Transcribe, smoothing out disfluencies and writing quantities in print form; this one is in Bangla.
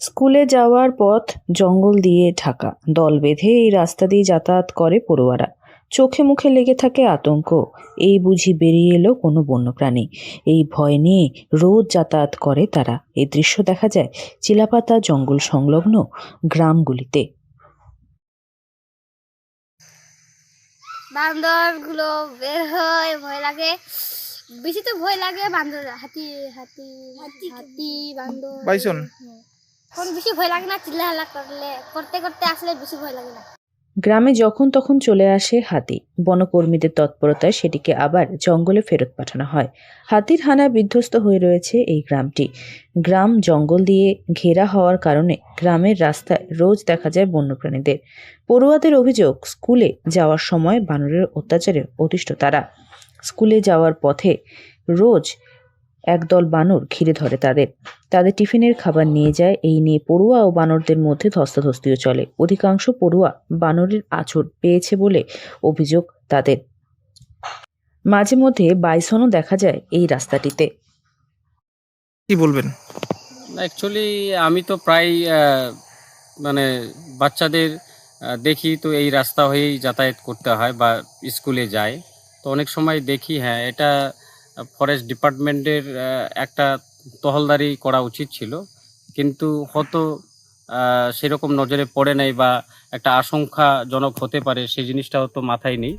স্কুলে যাওয়ার পথ জঙ্গল দিয়ে ঢাকা। দল বেঁধে এই রাস্তা দিয়ে যাতায়াত করে পড়ুয়ারা। চোখে মুখে লেগে থাকে আতঙ্ক। এই বুঝি বেরিয়ে এলো কোনো বন্যপ্রাণী। এই ভয় নিয়ে রোজ যাতায়াত করে তারা। এই দৃশ্য দেখা যায় চিলাপাতা জঙ্গল সংলগ্ন গ্রামগুলিতে। বান্দর গুলো বের হয়, ভয় লাগে। বেশি তো ভয় লাগে বান্দর, হাতি হাতি হাতি বান্দর, বাইসন। কোন বেশি ভয় লাগে না, চিল্লাহাল্লা করতে করতে আসলে বেশি ভয় লাগে না। গ্রামে যখন তখন চলে আসে হাতি। বনকর্মীদের তৎপরতায় সেটিকে আবার জঙ্গলে ফেরত পাঠানো হয়। হাতির হানায় বিধ্বস্ত হয়ে রয়েছে এই গ্রামটি। গ্রাম জঙ্গল দিয়ে ঘেরা হওয়ার কারণে গ্রামের রাস্তায় রোজ দেখা যায় বন্যপ্রাণীদের। পড়ুয়াদের অভিযোগ, স্কুলে যাওয়ার সময় বানরের অত্যাচারে অতিষ্ঠ তারা। স্কুলে যাওয়ার পথে রোজ একদল বানর ঘিরে ধরে তাদের টিফিনের খাবার নিয়ে যায়। এই নিয়ে পড়ুয়া ও বানরদের মধ্যে ধস্তাধস্তিও চলে। অধিকাংশ পড়ুয়া বানরের আঁচড় পেয়েছে বলে অভিযোগ তাদের। মাঝে মধ্যে বাইসনও দেখা যায় এই রাস্তাটিতে। কি বলবেন? অ্যাকচুয়ালি আমি তো প্রায় মানে বাচ্চাদের দেখি তো এই রাস্তা হয়েই যাতায়াত করতে হয় বা স্কুলে যায়। তো অনেক সময় দেখি, হ্যাঁ, এটা ফরেস্ট ডিপার্টমেন্টের একটা টহলদারি করা উচিত ছিল, কিন্তু হয়তো সেরকম নজরে পড়ে নাই বা একটা আশঙ্কাজনক হতে পারে সেই জিনিসটা হয়তো মাথায় নেই।